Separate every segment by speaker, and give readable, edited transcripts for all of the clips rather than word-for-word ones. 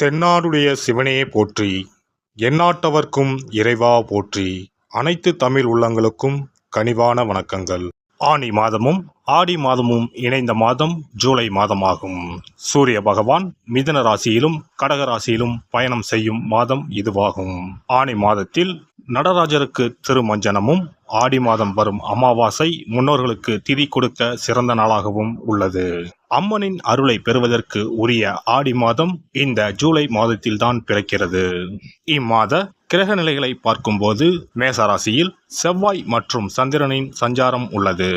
Speaker 1: தென்னாடுடைய சிவனே போற்றி, எந்நாட்டவர்க்கும் இறைவா போற்றி. அனைத்து தமிழ் உள்ளங்களுக்கும் கனிவான வணக்கங்கள். ஆனி மாதமும் ஆடி மாதமும் இணைந்த மாதம் ஜூலை மாதமாகும். சூரிய பகவான் மிதுன ராசியிலும் கடக ராசியிலும் பயணம் செய்யும் மாதம் இதுவாகும். ஆனி மாதத்தில் நடராஜருக்கு திருமஞ்சனமும், ஆடி மாதம் வரும் அமாவாசை முன்னோர்களுக்கு திதி கொடுக்க சிறந்த நாளாகவும் உள்ளது. அம்மனின் அருளை பெறுவதற்கு உரிய ஆடி மாதம் இந்த ஜூலை மாதத்தில்தான் பிறக்கிறது. இம்மாத கிரக நிலைகளை பார்க்கும்போது மேசராசியில் செவ்வாய் மற்றும் சந்திரனின் சஞ்சாரம் உள்ளது.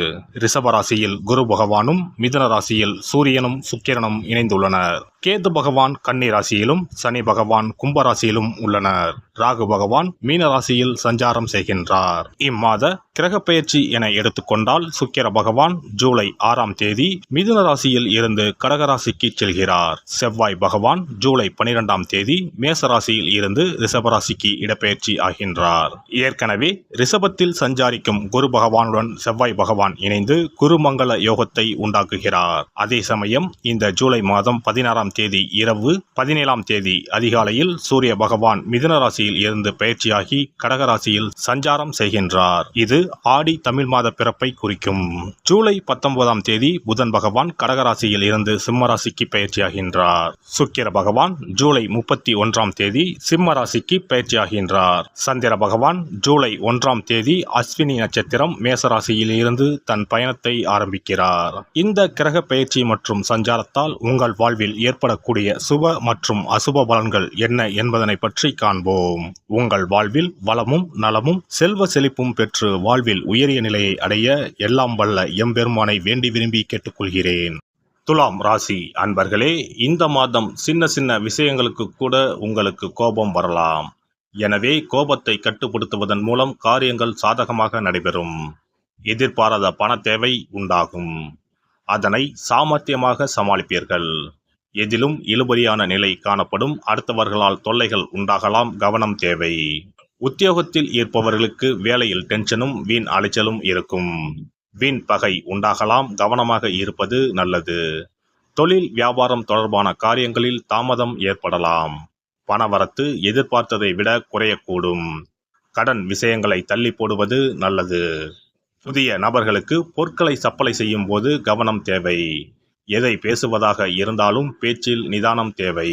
Speaker 1: ரிஷபராசியில் குரு பகவானும், மிதுன ராசியில் சூரியனும் சுக்கிரனும் இணைந்துள்ளனர். கேது பகவான் கன்னி ராசியிலும், சனி பகவான் கும்பராசியிலும் உள்ளனர். ராகு பகவான் மீன ராசியில் சஞ்சாரம் செய்கின்றார். இம்மாத கிரக பெயர்ச்சி என எடுத்துக்கொண்டால் சுக்கிர பகவான் ஜூலை 6ஆம் தேதி மிதுன ராசியில் இருந்து கடகராசிக்கு செல்கிறார். செவ்வாய் பகவான் ஜூலை 12ஆம் தேதி மேசராசியில் இருந்து ரிஷபராசிக்கு இடப்பெயர்ச்சி ஆகின்றார். ஏற்கனவே ரிஷபத்தில் சஞ்சாரிக்கும் குரு பகவானுடன் செவ்வாய் பகவான் இணைந்து குருமங்கள யோகத்தை உண்டாக்குகிறார். அதே சமயம் இந்த ஜூலை மாதம் 16ஆம் தேதி இரவு 17ஆம் தேதி அதிகாலையில் சூரிய பகவான் மிதுன ராசியில் இருந்து பயிற்சியாகி கடகராசியில் சஞ்சாரம் செய்கின்றார். இது ஆடி தமிழ் மாத பிறப்பை குறிக்கும். ஜூலை 19ஆம் தேதி புதன் பகவான் கடகராசியில் இருந்து சிம்ம ராசிக்கு பயிற்சியாகின்றார். சுக்கிர பகவான் ஜூலை 31ஆம் தேதி சிம்ம ராசிக்கு பயிற்சியாகின்றார். சந்திர பகவான் ஜூலை 1ஆம் தேதி அஸ்வினி நட்சத்திரம் மேசராசியில் இருந்து தன் பயணத்தை ஆரம்பிக்கிறார். இந்த கிரக பயிற்சி மற்றும் சஞ்சாரத்தால் உங்கள் வாழ்வில் ஏற்படக்கூடிய சுப மற்றும் அசுப பலன்கள் என்ன என்பதனை பற்றி காண்போம். உங்கள் வாழ்வில் வளமும் நலமும் செல்வ செழிப்பும் பெற்று வாழ்வில் உயரிய நிலையை அடைய எல்லாம் வல்ல எம்பெருமானை வேண்டி விரும்பி கேட்டுக்கொள்கிறேன். துலாம் ராசி அன்பர்களே, இந்த மாதம் சின்ன சின்ன விஷயங்களுக்கு கூட உங்களுக்கு கோபம் வரலாம். எனவே கோபத்தை கட்டுப்படுத்துவதன் மூலம் காரியங்கள் சாதகமாக நடைபெறும். எதிர்பாராத பண தேவை உண்டாகும். அதனை சாமர்த்தியமாக சமாளிப்பீர்கள். எதிலும் இழுபறியான நிலை காணப்படும். அடுத்தவர்களால் தொல்லைகள் உண்டாகலாம், கவனம் தேவை. உத்தியோகத்தில் இருப்பவர்களுக்கு வேலையில் டென்ஷனும் வீண் அலைச்சலும் இருக்கும். வீண் பகை உண்டாகலாம், கவனமாக இருப்பது நல்லது. தொழில் வியாபாரம் தொடர்பான காரியங்களில் தாமதம் ஏற்படலாம். பணவரத்து எதிர்பார்த்ததை விட குறையக்கூடும். கடன் விஷயங்களை தள்ளி போடுவது நல்லது. புதிய நபர்களுக்கு பொருட்களை சப்ளை செய்யும் போது கவனம் தேவை. எதை பேசுவதாக இருந்தாலும் பேச்சில் நிதானம் தேவை.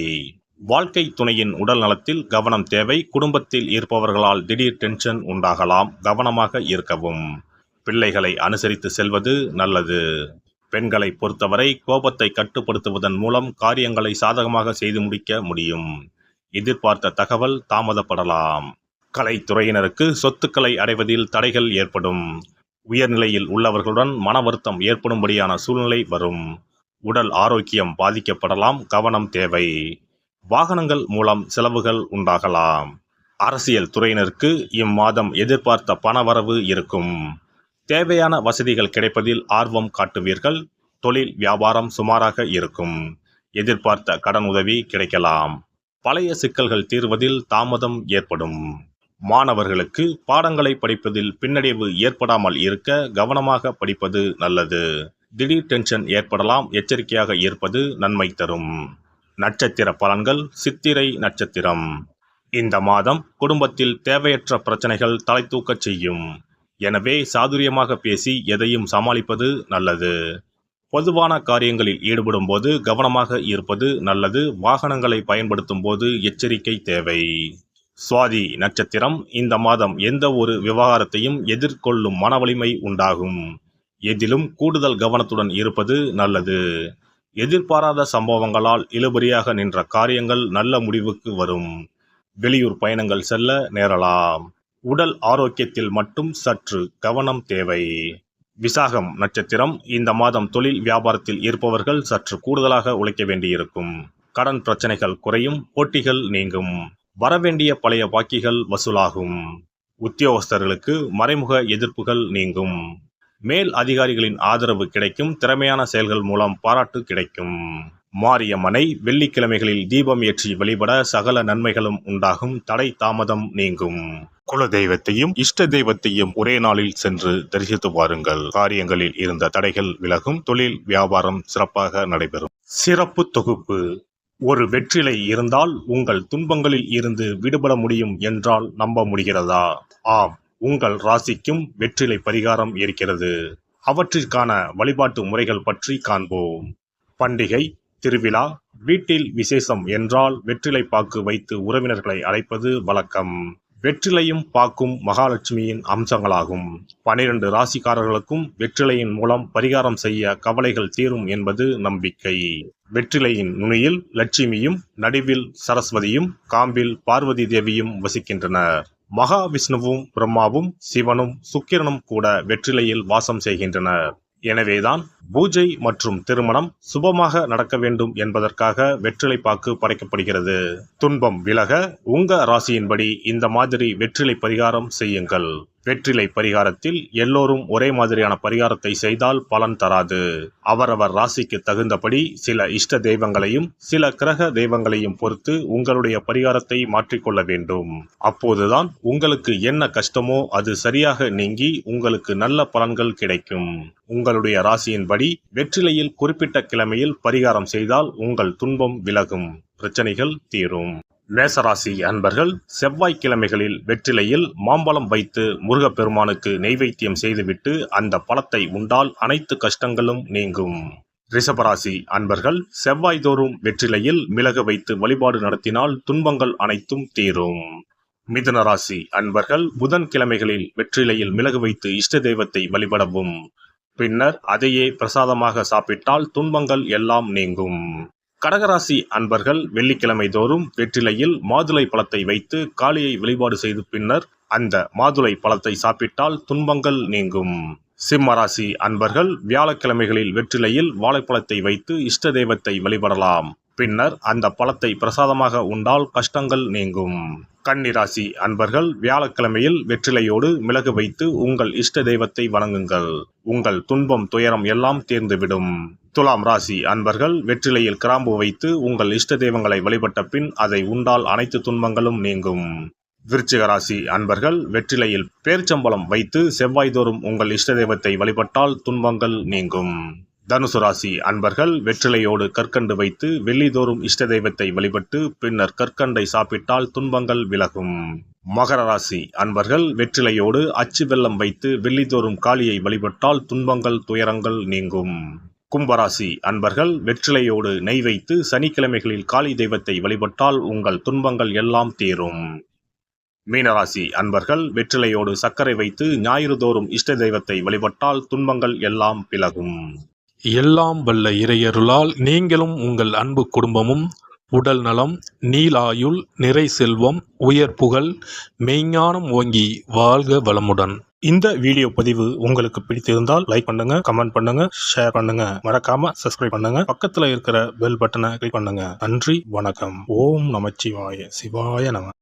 Speaker 1: வாழ்க்கை துணையின் உடல் நலத்தில் கவனம் தேவை. குடும்பத்தில் இருப்பவர்களால் திடீர் டென்ஷன் உண்டாகலாம், கவனமாக இருக்கவும். பிள்ளைகளை அனுசரித்து செல்வது நல்லது. பெண்களை பொறுத்தவரை கோபத்தை கட்டுப்படுத்துவதன் மூலம் காரியங்களை சாதகமாக செய்து முடிக்க முடியும். எதிர்பார்த்த தகவல் தாமதப்படலாம். கலைத்துறையினருக்கு சொத்துக்களை அடைவதில் தடைகள் ஏற்படும். உயர்நிலையில் உள்ளவர்களுடன் மன வருத்தம் ஏற்படும்படியான சூழ்நிலை வரும். உடல் ஆரோக்கியம் பாதிக்கப்படலாம், கவனம் தேவை. வாகனங்கள் மூலம் செலவுகள் உண்டாகலாம். அரசியல் துறையினருக்கு இம்மாதம் எதிர்பார்த்த பணவரவு இருக்கும். தேவையான வசதிகள் கிடைப்பதில் ஆர்வம் காட்டுவீர்கள். தொழில் வியாபாரம் சுமாராக இருக்கும். எதிர்பார்த்த கடன் உதவி கிடைக்கலாம். பழைய சிக்கல்கள் தீர்வதில் தாமதம் ஏற்படும். மாணவர்களுக்கு பாடங்களை படிப்பதில் பின்னடைவு ஏற்படாமல் இருக்க கவனமாக படிப்பது நல்லது. திடீர் டென்ஷன் ஏற்படலாம், எச்சரிக்கையாக இருப்பது நன்மை தரும். நட்சத்திர பலன்கள். சித்திரை நட்சத்திரம். இந்த மாதம் குடும்பத்தில் தேவையற்ற பிரச்சனைகள் தலை தூக்கச் செய்யும். எனவே சாதுரியமாக பேசி எதையும் சமாளிப்பது நல்லது. பொதுவான காரியங்களில் ஈடுபடும் போது கவனமாக இருப்பது நல்லது. வாகனங்களை பயன்படுத்தும் போது எச்சரிக்கை தேவை. சுவாதி நட்சத்திரம். இந்த மாதம் எந்த ஒரு விவகாரத்தையும் எதிர்கொள்ளும் மன வலிமை உண்டாகும். எதிலும் கூடுதல் கவனத்துடன் இருப்பது நல்லது. எதிர்பாராத சம்பவங்களால் இழுபறியாக நின்ற காரியங்கள் நல்ல முடிவுக்கு வரும். வெளியூர் பயணங்கள் செல்ல நேரலாம். உடல் ஆரோக்கியத்தில் மட்டும் சற்று கவனம் தேவை. விசாகம் நட்சத்திரம். இந்த மாதம் தொழில் வியாபாரத்தில் இருப்பவர்கள் சற்று கூடுதலாக உழைக்க வேண்டியிருக்கும். கடன் பிரச்சனைகள் குறையும், போட்டிகள் நீங்கும். வரவேண்டிய பழைய பாக்கிகள் வசூலாகும். உத்தியோகஸ்தர்களுக்கு மறைமுக எதிர்ப்புகள் நீங்கும். மேல் அதிகாரிகளின் ஆதரவு கிடைக்கும். திறமையான செயல்கள் மூலம் பாராட்டு கிடைக்கும். மாரியம்மனை வெள்ளிக்கிழமைகளில் தீபம் ஏற்றி வழிபட சகல நன்மைகளும் உண்டாகும். தடை தாமதம் நீங்கும். குல தெய்வத்தையும் இஷ்ட தெய்வத்தையும் ஒரே நாளில் சென்று தரிசித்து வாருங்கள். காரியங்களில் இருந்த தடைகள் விலகும். தொழில் வியாபாரம் சிறப்பாக நடைபெறும். சிறப்பு தொகுப்பு. ஒரு வெற்றிலை இருந்தால் உங்கள் துன்பங்களில் இருந்து விடுபட முடியும் என்றால் நம்ப முடிகிறதா? ஆம், உங்கள் ராசிக்கும் வெற்றிலை பரிகாரம் இருக்கிறது. அவற்றிற்கான வழிபாட்டு முறைகள் பற்றி காண்போம். பண்டிகை, திருவிழா, வீட்டில் விசேஷம் என்றால் வெற்றிலை பாக்கு வைத்து உறவினர்களை அழைப்பது வழக்கம். வெற்றிலையும் பாக்கும் மகாலட்சுமியின் அம்சங்களாகும். 12 ராசிக்காரர்களுக்கும் வெற்றிலையின் மூலம் பரிகாரம் செய்ய கவலைகள் தீரும் என்பது நம்பிக்கை. வெற்றிலையின் நுனியில் லட்சுமியும், நடுவில் சரஸ்வதியும், காம்பில் பார்வதி தேவியும் வசிக்கின்றனர். மகாவிஷ்ணுவும், பிரம்மாவும், சிவனும், சுக்கிரனும் கூட வெற்றிலையில் வாசம் செய்கின்றனர். எனவேதான் பூஜை மற்றும் திருமணம் சுபமாக நடக்க வேண்டும் என்பதற்காக வெற்றிலை பாக்கு படைக்கப்படுகிறது. துன்பம் விலக உங்க ராசியின்படி இந்த மாதிரி வெற்றிலை பரிகாரம் செய்யுங்கள். வெற்றிலை பரிகாரத்தில் எல்லோரும் ஒரே மாதிரியான பரிகாரத்தை செய்தால் பலன் தராது. அவரவர் ராசிக்கு தகுந்தபடி சில இஷ்ட தெய்வங்களையும் சில கிரக தெய்வங்களையும் பொறுத்து உங்களுடைய பரிகாரத்தை மாற்றிக்கொள்ள வேண்டும். அப்போதுதான் உங்களுக்கு என்ன கஷ்டமோ அது சரியாக நீங்கி உங்களுக்கு நல்ல பலன்கள் கிடைக்கும். உங்களுடைய ராசியின்படி வெற்றிலையில் குறிப்பிட்ட கிழமையில் பரிகாரம் செய்தால் உங்கள் துன்பம் விலகும், பிரச்சனைகள் தீரும். மேசராசி அன்பர்கள் செவ்வாய்க்கிழமைகளில் வெற்றிலையில் மாம்பழம் வைத்து முருகப்பெருமானுக்கு நெய்வேத்தியம் செய்துவிட்டு அந்த பழத்தை உண்டால் அனைத்து கஷ்டங்களும் நீங்கும். ரிஷபராசி அன்பர்கள் செவ்வாய்தோறும் வெற்றிலையில் மிளகு வைத்து வழிபாடு நடத்தினால் துன்பங்கள் அனைத்தும் தீரும். மிதுன ராசி அன்பர்கள் புதன்கிழமைகளில் வெற்றிலையில் மிளகு வைத்து இஷ்ட தெய்வத்தை வழிபடவும். பின்னர் அதையே பிரசாதமாக சாப்பிட்டால் துன்பங்கள் எல்லாம் நீங்கும். கடகராசி அன்பர்கள் வெள்ளிக்கிழமை தோறும் வெற்றிலையில் மாதுளை பழத்தை வைத்து காளியை வழிபாடு செய்து பின்னர் அந்த மாதுளை பழத்தை சாப்பிட்டால் துன்பங்கள் நீங்கும். சிம்மராசி அன்பர்கள் வியாழக்கிழமைகளில் வெற்றிலையில் வாழைப்பழத்தை வைத்து இஷ்ட தெய்வத்தை வழிபடலாம். பின்னர் அந்த பழத்தை பிரசாதமாக உண்டால் கஷ்டங்கள் நீங்கும். கன்னிராசி அன்பர்கள் வியாழக்கிழமையில் வெற்றிலையோடு மிளகு வைத்து உங்கள் இஷ்ட தெய்வத்தை வணங்குங்கள். உங்கள் துன்பம் துயரம் எல்லாம் தீர்ந்துவிடும். துலாம் ராசி அன்பர்கள் வெற்றிலையில் கிராம்பு வைத்து உங்கள் இஷ்ட தெய்வங்களை வழிபட்ட பின் அதை உண்டால் அனைத்து துன்பங்களும் நீங்கும். விருச்சிக ராசி அன்பர்கள் வெற்றிலையில் பேர்ச்சம்பழம் வைத்து செவ்வாய்தோறும் உங்கள் இஷ்ட தெய்வத்தை வழிபட்டால் துன்பங்கள் நீங்கும். தனுசு ராசி அன்பர்கள் வெற்றிலையோடு கற்கண்டு வைத்து வெள்ளிதோறும் இஷ்ட தெய்வத்தை வழிபட்டு பின்னர் கற்கண்டை சாப்பிட்டால் துன்பங்கள் விலகும். மகர ராசி அன்பர்கள் வெற்றிலையோடு அச்சு வெல்லம் வைத்து வெள்ளிதோறும் காளியை வழிபட்டால் துன்பங்கள் துயரங்கள் நீங்கும். கும்பராசி அன்பர்கள் வெற்றிலையோடு நெய் வைத்து சனிக்கிழமைகளில் காளி தெய்வத்தை வழிபட்டால் உங்கள் துன்பங்கள் எல்லாம் தீரும். மீனராசி அன்பர்கள் வெற்றிலையோடு சர்க்கரை வைத்து ஞாயிறு தோறும் இஷ்ட தெய்வத்தை வழிபட்டால் துன்பங்கள் எல்லாம் விலகும்.
Speaker 2: எல்லாம் வல்ல இறையருளால் நீங்களும் உங்கள் அன்பு குடும்பமும் உடல் நலம், நீலாயுள், நிறை செல்வம், உயர் புகழ், மெய்ஞானம் ஓங்கி வாழ்க வளமுடன்.
Speaker 1: இந்த வீடியோ பதிவு உங்களுக்கு பிடித்திருந்தால் லைக் பண்ணுங்க, கமெண்ட் பண்ணுங்க, ஷேர் பண்ணுங்க, மறக்காம சப்ஸ்கிரைப் பண்ணுங்க, பக்கத்துல இருக்கிற பெல் பட்டனை கிளிக் பண்ணுங்க. நன்றி, வணக்கம். ஓம் நமச்சிவாய, சிவாய நம.